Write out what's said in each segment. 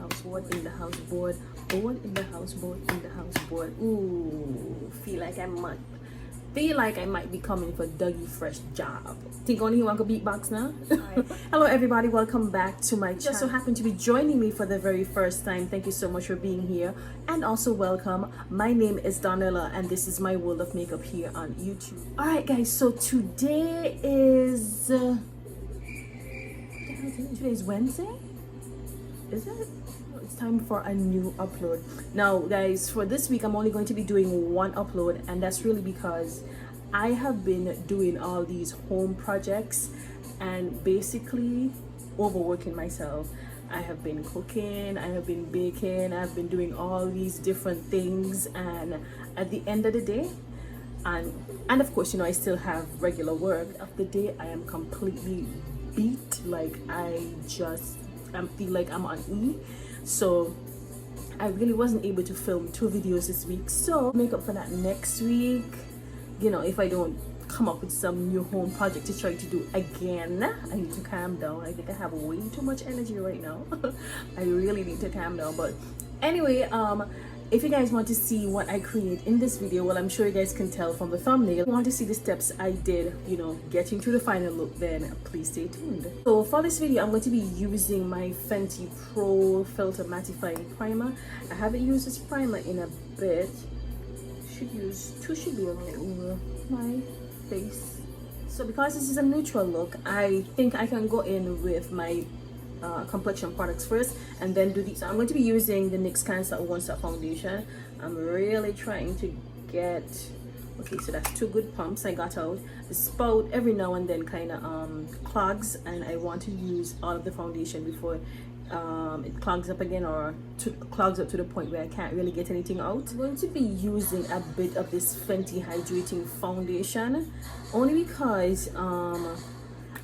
house, board in the house, board in the house, board in the house, board. Ooh, feel like I might be coming for Dougie Fresh job. Think only one could beatbox now? Right. Hello everybody, welcome back to my channel. Just so happen to be joining me for the very first time. Thank you so much for being here, and also welcome. My name is Donella and this is my world of makeup here on YouTube. Alright guys, so today is today's Wednesday? Is it? It's time for a new upload. Now guys, for this week I'm only going to be doing one upload, and that's really because I have been doing all these home projects and basically overworking myself. I have been cooking, I have been baking, I've been doing all these different things, and at the end of the day, and of course, you know, I still have regular work. Of the day, I am completely beat. Like I feel like I'm on E. So I really wasn't able to film 2 videos this week, so make up for that next week, you know, if I don't come up with some new home project to try to do again. I need to calm down. I think I have way too much energy right now. I really need to calm down. But anyway, if you guys want to see what I create in this video, well, I'm sure you guys can tell from the thumbnail. If you want to see the steps I did, you know, getting to the final look, then please stay tuned. So for this video, I'm going to be using my Fenty Pro Filter Mattifying Primer. I haven't used this primer in a bit. Should use 2 should be over my face. So because this is a neutral look, I think I can go in with my complexion products first and then do these. So I'm going to be using the NYX Cancer One Stop Foundation. I'm really trying to get, okay, so that's 2 good pumps I got out. The spout every now and then kind of clogs, and I want to use all of the foundation before it clogs up again, or clogs up to the point where I can't really get anything out. I'm going to be using a bit of this Fenty Hydrating Foundation only because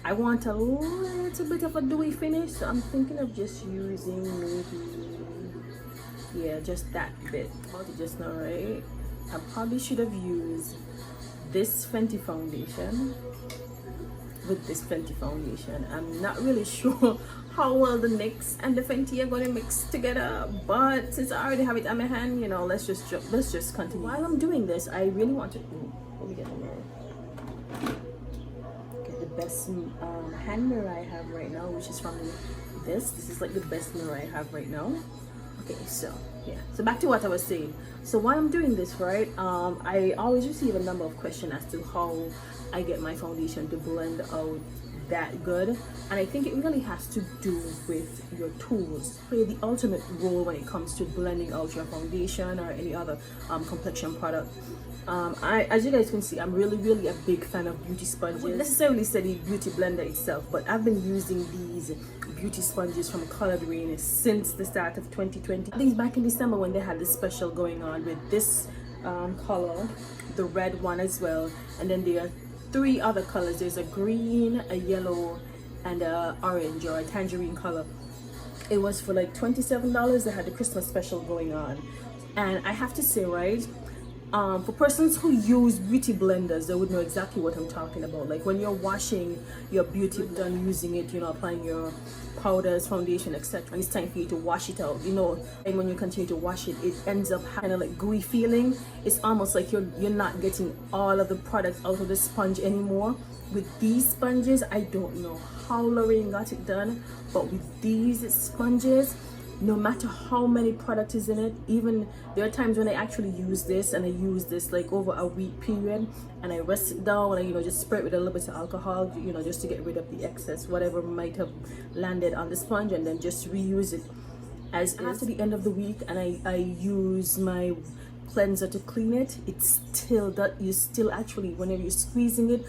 I want a little bit of a dewy finish, so I'm thinking of just using maybe, yeah, just that bit. Just now, right? I probably should have used this Fenty foundation with this Fenty foundation. I'm not really sure how well the NYX and the Fenty are going to mix together, but since I already have it on my hand, you know, let's just continue. While I'm doing this, I really want to let me get a mirror. The best hand mirror I have right now, which is from this is like the best mirror I have right now. Okay, so yeah, so back to what I was saying. So while I'm doing this, right, I always receive a number of questions as to how I get my foundation to blend out that good, and I think it really has to do with your tools. Play the ultimate role when it comes to blending out your foundation or any other complexion product. As you guys can see, I'm really a big fan of beauty sponges. I wouldn't necessarily say the beauty blender itself, but I've been using these beauty sponges from Colored Rain since the start of 2020. These back in December when they had this special going on with this color, the red one as well, and then there are 3 other colors. There's a green, a yellow, and a orange or a tangerine color. It was for like $27. They had the Christmas special going on, and I have to say, right, for persons who use beauty blenders, they would know exactly what I'm talking about. Like when you're washing your beauty, done using it, you know, applying your powders, foundation, etc., and it's time for you to wash it out, you know, and when you continue to wash it, it ends up kind of like gooey feeling. It's almost like you're not getting all of the products out of the sponge anymore. With these sponges, I don't know how Lorraine got it done, but with these sponges, no matter how many products is in it, even there are times when I actually use this, and I use this like over a week period, and I rest it down and, you know, just spray it with a little bit of alcohol, you know, just to get rid of the excess whatever might have landed on the sponge, and then just reuse it as after the end of the week. And I use my cleanser to clean it. It's still that you still actually, whenever you're squeezing it,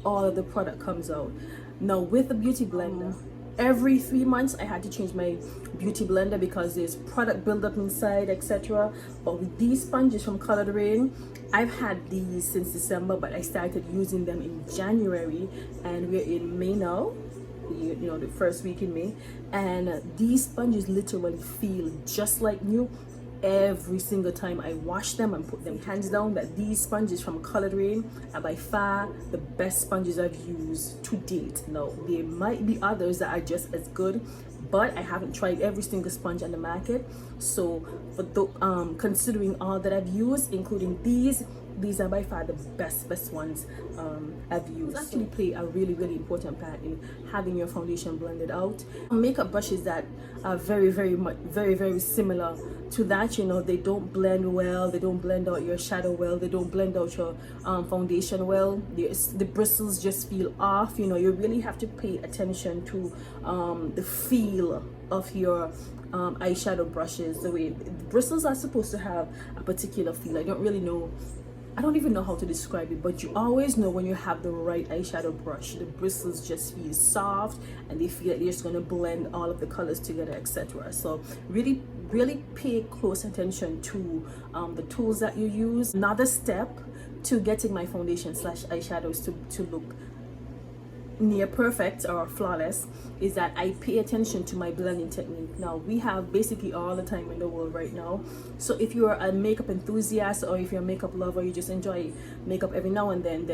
all of the product comes out. Now with the beauty blender, every 3 months I had to change my beauty blender because there's product buildup inside, etc. But with these sponges from Colored Rain, I've had these since December, but I started using them in January, and we're in May now, you know, the first week in May, and these sponges literally feel just like new. every single time I wash them and put them. Hands down that these sponges from Colored Rain are by far the best sponges I've used to date. Now there might be others that are just as good, but I haven't tried every single sponge on the market. So for considering all that I've used, including these are by far the best ones I've used. Actually play a really important part in having your foundation blended out. Makeup brushes that are very similar to that, you know, they don't blend well, they don't blend out your shadow well, they don't blend out your foundation well. The bristles just feel off. You know, you really have to pay attention to the feel of your eyeshadow brushes. The way the bristles are supposed to have a particular feel. I don't even know how to describe it, but you always know when you have the right eyeshadow brush. The bristles just feel soft and they feel like they're just going to blend all of the colors together, etc. So really pay close attention to the tools that you use. Another step to getting my foundation / eyeshadows to look near perfect or flawless is that I pay attention to my blending technique. Now, we have basically all the time in the world right now, so if you're a makeup enthusiast or if you're a makeup lover, you just enjoy makeup every now and then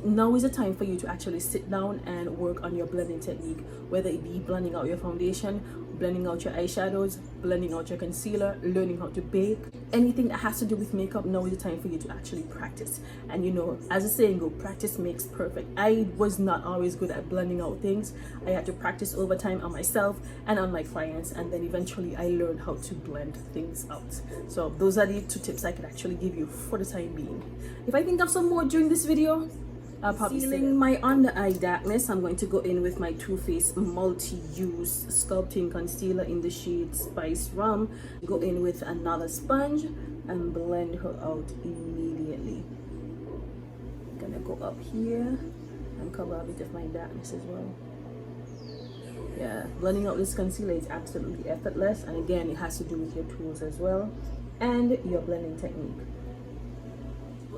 now is the time for you to actually sit down and work on your blending technique, whether it be blending out your foundation, blending out your eyeshadows, blending out your concealer, learning how to bake, anything that has to do with makeup. Now is the time for you to actually practice. And you know, as the saying goes, practice makes perfect. I was not always good at blending out things. I had to practice over time on myself and on my clients, and then eventually I learned how to blend things out. So those are the 2 tips I could actually give you for the time being. If I think of some more during this video, I'll probably concealing my under eye darkness, I'm going to go in with my Too Faced multi-use sculpting concealer in the shade Spice Rum. Go in with another sponge and blend her out immediately. I'm gonna go up here and cover a bit of my darkness as well. Yeah, blending out this concealer is absolutely effortless, and again, it has to do with your tools as well and your blending technique.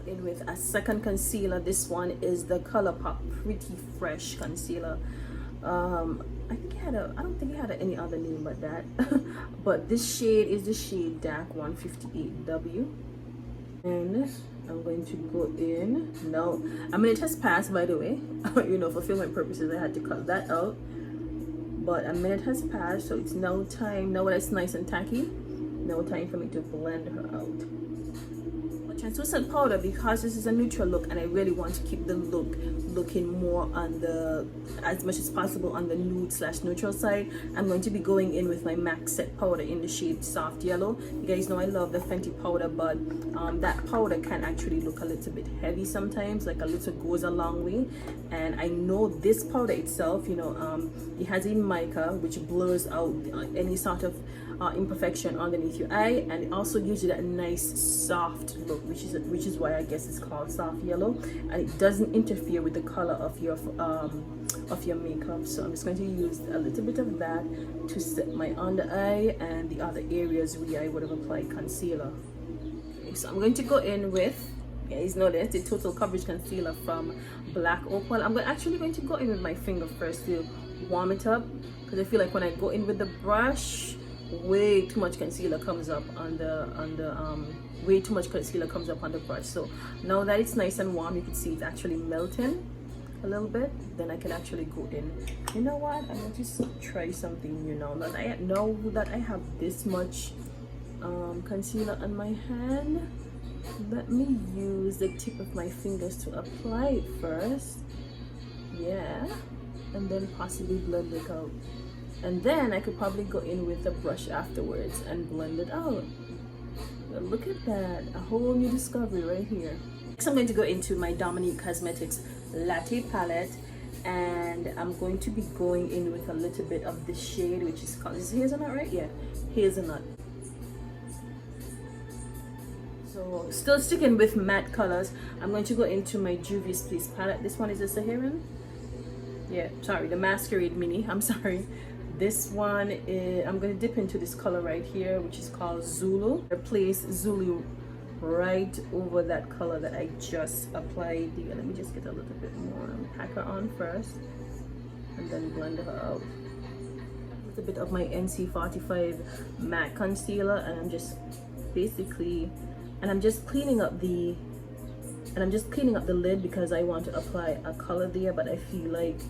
In with a second concealer. This one is the ColourPop Pretty Fresh concealer. I don't think it had any other name but that. But this shade is the shade Dark 158W, and I'm going to go in now. A minute has passed, by the way. You know, for filming purposes I had to cut that out, but a minute has passed, so it's now time. Now that it's nice and tacky, now time for me to blend her out. Translucent powder, because this is a neutral look and I really want to keep the look looking more on the, as much as possible, on the nude / neutral side. I'm going to be going in with my MAC Set powder in the shade Soft Yellow. You guys know I love the Fenty powder, but that powder can actually look a little bit heavy sometimes. Like a little goes a long way, and I know this powder itself, you know, it has a mica which blurs out any sort of imperfection underneath your eye, and it also gives you that nice soft look, which is why I guess it's called Soft Yellow, and it doesn't interfere with the color of your makeup. So I'm just going to use a little bit of that to set my under eye and the other areas where I would have applied concealer. Okay, so I'm going to go in with, guys know that's the Total Coverage Concealer from Black Opal. I'm actually going to go in with my finger first to warm it up, because I feel like when I go in with the brush, way too much concealer comes up on the brush. So now that it's nice and warm, you can see it's actually melting a little bit. Then I can actually go in. You know what? I'm going to try something new now. That I know that I have this much concealer on my hand. Let me use the tip of my fingers to apply it first. Yeah, and then possibly blend it out. And then I could probably go in with a brush afterwards and blend it out. But look at that, a whole new discovery right here. Next, I'm going to go into my Dominique Cosmetics Latte palette, and I'm going to be going in with a little bit of this shade, which is called, is Hazelnut, right? Yeah, Hazelnut. So still sticking with matte colors, I'm going to go into my Juvia's Place palette. This one is a Saharan. Yeah, sorry, the Masquerade Mini, I'm sorry. This one is, I'm going to dip into this color right here, which is called Zulu. I place Zulu right over that color that I just applied here. Let me just get a little bit more. Pack her on first and then blend her out. A bit of my NC45 matte concealer, and I'm just basically, and I'm just cleaning up the lid because I want to apply a color there, but I feel like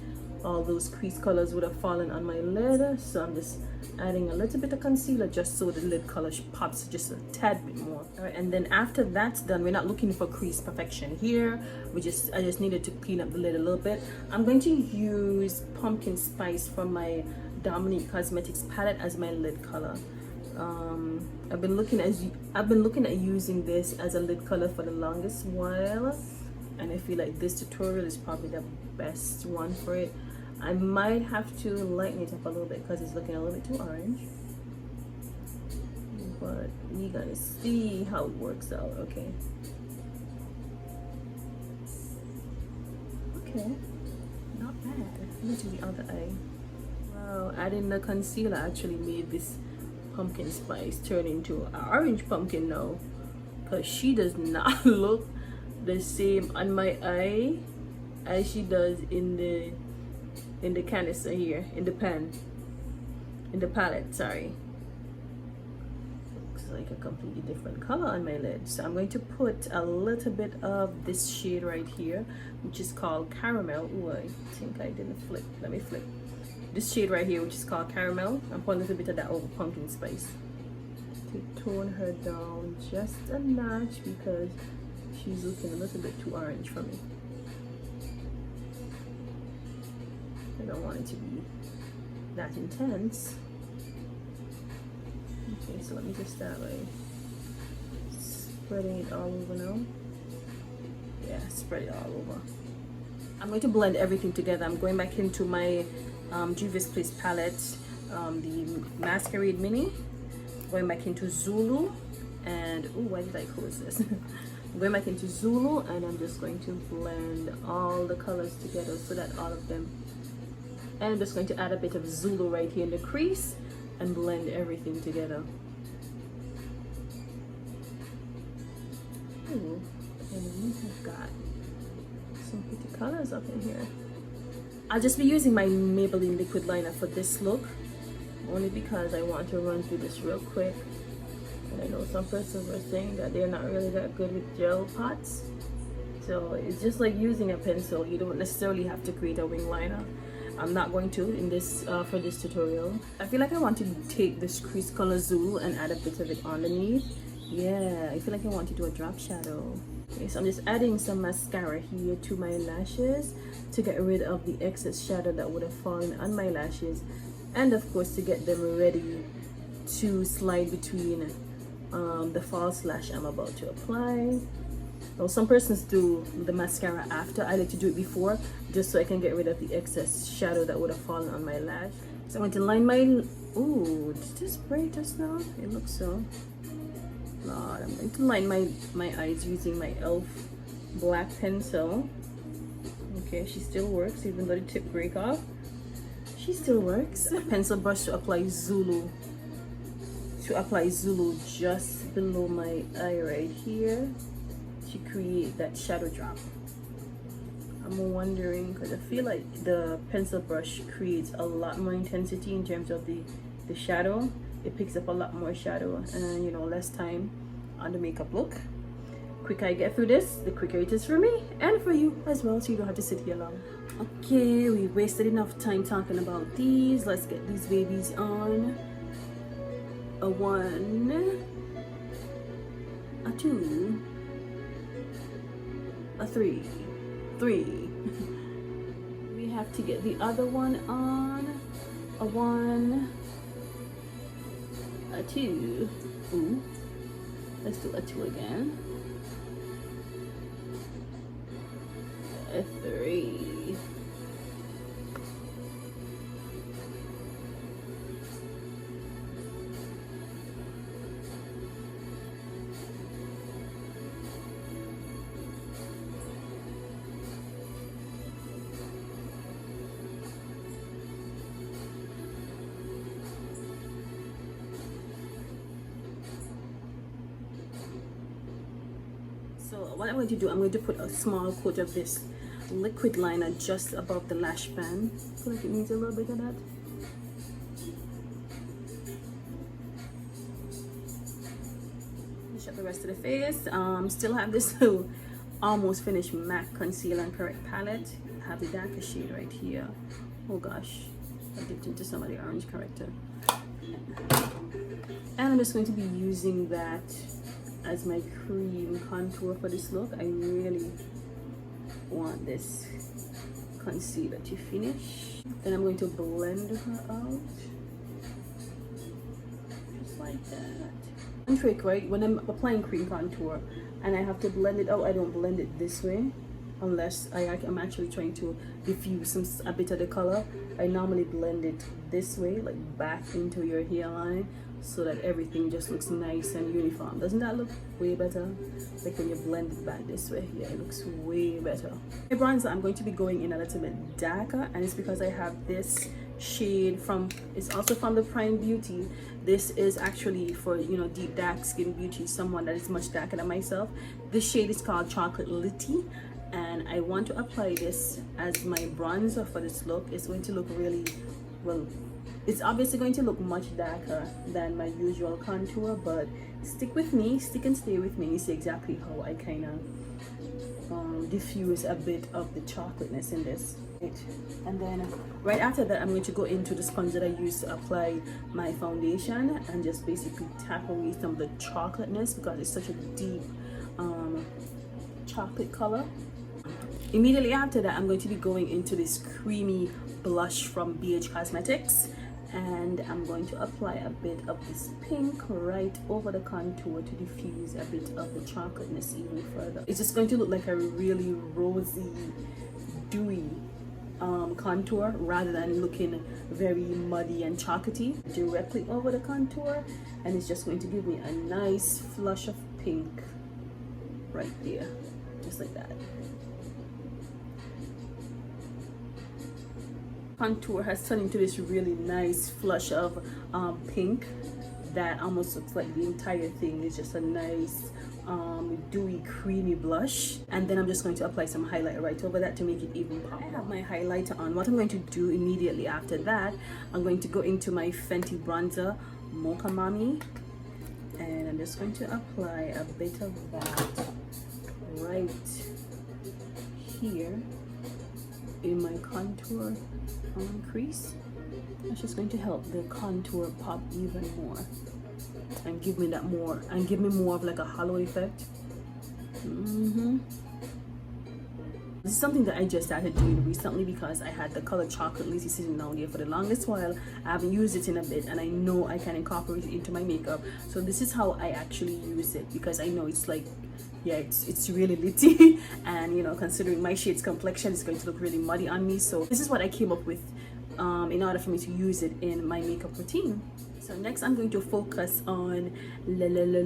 all those crease colors would have fallen on my lid. So I'm just adding a little bit of concealer just so the lid color pops just a tad bit more. All right, and then after that's done, we're not looking for crease perfection here. I just needed to clean up the lid a little bit. I'm going to use pumpkin spice from my Dominique Cosmetics palette as my lid color. I've been looking at using this as a lid color for the longest while, and I feel like this tutorial is probably the best one for it. I might have to lighten it up a little bit because it's looking a little bit too orange, but we gonna see how it works out. Okay, not bad. Let's do the other eye. Wow, adding the concealer actually made this pumpkin spice turn into an orange pumpkin now, because she does not look the same on my eye as she does in the canister here, in the palette, sorry. Looks like a completely different color on my lid. So I'm going to put a little bit of this shade right here, which is called Caramel. Oh, I think I didn't flip. Let me flip. This shade right here, which is called Caramel. I'm putting a little bit of that over pumpkin spice to tone her down just a notch because she's looking a little bit too orange for me. I don't want it to be that intense. Okay, so let me just start by spreading it all over now. Yeah, spread it all over. I'm going to blend everything together. I'm going back into my Juvia's Place palette, the Masquerade Mini. Going back into Zulu, and oh, why did I close this? I'm going back into Zulu, and I'm just going to blend all the colors together so that all of them. And I'm just going to add a bit of Zulu right here in the crease and blend everything together. Ooh, and we have got some pretty colors up in here. I'll just be using my Maybelline liquid liner for this look, only because I want to run through this real quick. And I know some persons were saying that they're not really that good with gel pots. So it's just like using a pencil. You don't necessarily have to create a wing liner. I'm not going to in this for this tutorial. I feel like I want to take this crease color Zulu and add a bit of it underneath. Yeah, I feel like I want to do a drop shadow. Okay, so I'm just adding some mascara here to my lashes to get rid of the excess shadow that would have fallen on my lashes, and of course to get them ready to slide between the false lash I'm about to apply. Now, some persons do the mascara after. I like to do it before, just so I can get rid of the excess shadow that would have fallen on my lash. So I'm going to line my... Ooh, did this spray just now? It looks so. Lord, I'm going to line my eyes using my e.l.f. black pencil. Okay, she still works, even though the tip break off. She still works. A pencil brush to apply Zulu. To apply Zulu just below my eye right here, to create that shadow drop. I'm wondering, because I feel like the pencil brush creates a lot more intensity in terms of the shadow. It picks up a lot more shadow and, you know, less time on the makeup look. Quicker I get through this, the quicker it is for me and for you as well, so you don't have to sit here long. Okay, we wasted enough time talking about these. Let's get these babies on. A 1, a 2, a 3. We have to get the other one on. A 1, a 2. Ooh, let's do a 2 again. A 3. So what I'm going to do, I'm going to put a small coat of this liquid liner just above the lash band. I feel like it needs a little bit of that. Finish up the rest of the face. Still have this almost finished MAC concealer and correct palette. I have the darker shade right here. Oh gosh, I dipped into some of the orange corrector. And I'm just going to be using that as my cream contour for this look. I really want this concealer to finish. Then I'm going to blend her out. Just like that. One trick, right? When I'm applying cream contour and I have to blend it out, I don't blend it this way. Unless I'm actually trying to diffuse a bit of the color. I normally blend it this way, like back into your hairline, so that everything just looks nice and uniform. Doesn't that look way better? Like when you blend it back this way, yeah, it looks way better. My bronzer, I'm going to be going in a little bit darker, and it's because I have this shade from, it's also from the Prime Beauty. This is actually for, you know, deep dark skin beauty, someone that is much darker than myself. This shade is called Chocolate Litty, and I want to apply this as my bronzer for this look. It's going to look really, well, it's obviously going to look much darker than my usual contour, but stick with me, stick and stay with me. You see exactly how I kind of diffuse a bit of the chocolateness in this. And then right after that, I'm going to go into the sponge that I use to apply my foundation and just basically tap away some of the chocolateness because it's such a deep chocolate color. Immediately after that, I'm going to be going into this creamy blush from BH Cosmetics, and I'm going to apply a bit of this pink right over the contour to diffuse a bit of the chocolateness even further. It's just going to look like a really rosy, dewy contour rather than looking very muddy and chocolatey. Directly over the contour, and it's just going to give me a nice flush of pink right there, just like that. Contour has turned into this really nice flush of pink that almost looks like the entire thing is just a nice dewy creamy blush. And then I'm just going to apply some highlighter right over that to make it even pop. I have my highlighter on. What I'm going to do immediately after that, I'm going to go into my Fenty bronzer, Mocha Mommy, and I'm just going to apply a bit of that right here in my contour crease. That's just going to help the contour pop even more and give me that more and give me more of like a hollow effect. This is something that I just started doing recently because I had the color Chocolate Litty sitting down there for the longest while. I haven't used it in a bit, and I know I can incorporate it into my makeup. So this is how I actually use it, because I know it's like, yeah, it's really litty and, you know, considering my shade's complexion, it's going to look really muddy on me. So this is what I came up with in order for me to use it in my makeup routine. So next I'm going to focus on lips.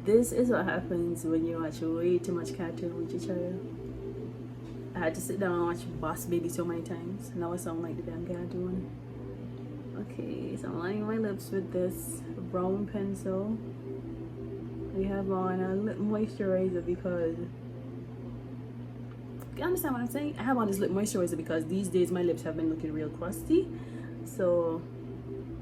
This is what happens when you watch way too much cartoon with your child. I had to sit down and watch Boss Baby so many times. Now I sound like the damn cartoon. Okay, so I'm lining my lips with this brown pencil. I have on a lip moisturizer because, you understand what I'm saying? I have on this lip moisturizer because these days my lips have been looking real crusty. So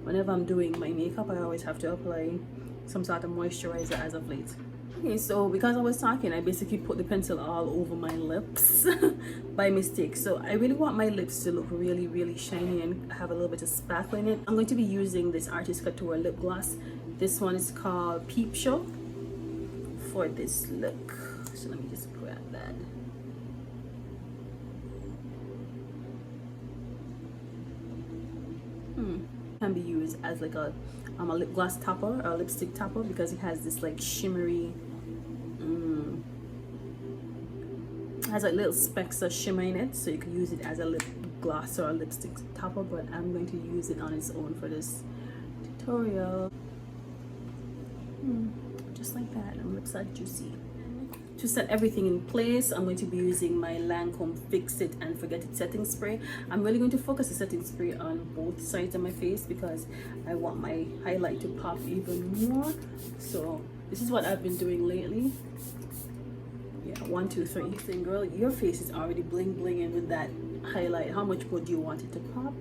whenever I'm doing my makeup, I always have to apply some sort of moisturizer as of late. Okay, so because I was talking, I basically put the pencil all over my lips by mistake. So I really want my lips to look really, really shiny and have a little bit of sparkle in it. I'm going to be using this Artist Couture lip gloss. This one is called Peep Show for this look. So let me just grab that. Can be used as like a lip gloss topper or a lipstick topper because it has this like shimmery, has like little specks of shimmer in it, so you can use it as a lip gloss or a lipstick topper, but I'm going to use it on its own for this tutorial. Just like that, and lips are juicy. To set everything in place, I'm going to be using my Lancome Fix It and Forget It setting spray. I'm really going to focus the setting spray on both sides of my face because I want my highlight to pop even more. So this is what I've been doing lately. Yeah, 1, 2, 3. Saying, girl, your face is already bling blinging with that highlight. How much more do you want it to pop?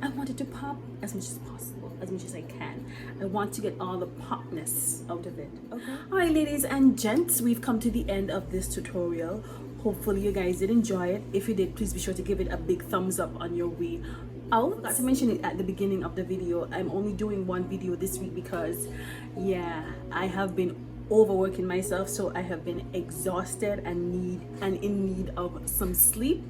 And want it to pop as much as possible, as much as I can. I want to get all the popness out of it. Okay. All right, ladies and gents, we've come to the end of this tutorial. Hopefully you guys did enjoy it. If you did, please be sure to give it a big thumbs up on your way out. I forgot to mention it at the beginning of the video. I'm only doing one video this week because, yeah, I have been overworking myself, so I have been exhausted and in need of some sleep,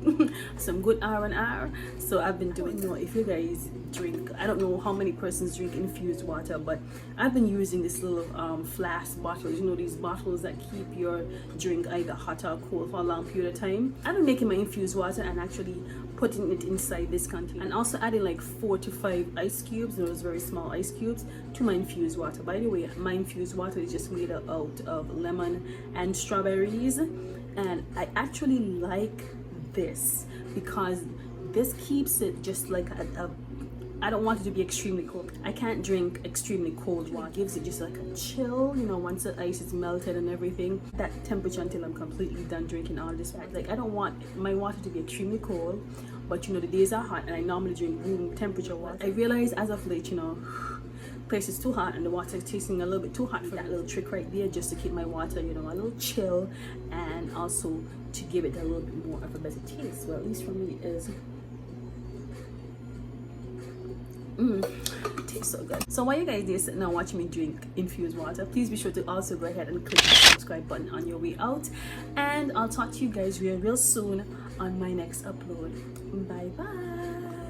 some good R&R. So I've been doing, you know, if you guys drink, I don't know how many persons drink infused water, but I've been using this little flask bottles, you know, these bottles that keep your drink either hot or cold for a long period of time. I've been making my infused water and actually putting it inside this container, and also adding like 4 to 5 ice cubes, those very small ice cubes, to my infused water. By the way, my infused water is just made out of lemon and strawberries, and I actually like this because this keeps it just like I don't want it to be extremely cold. I can't drink extremely cold water. It gives it just like a chill, you know, once the ice is melted and everything, that temperature until I'm completely done drinking all this. Like, I don't want my water to be extremely cold, but you know, the days are hot and I normally drink room temperature water. I realize as of late, you know, place is too hot and the water is tasting a little bit too hot for that little trick right there, just to keep my water, you know, a little chill, and also to give it a little bit more of a better taste. Well, at least for me, it is. It tastes so good. So while you guys are sitting and watching me drink infused water, please be sure to also go ahead and click the subscribe button on your way out, and I'll talk to you guys real soon on my next upload. Bye bye.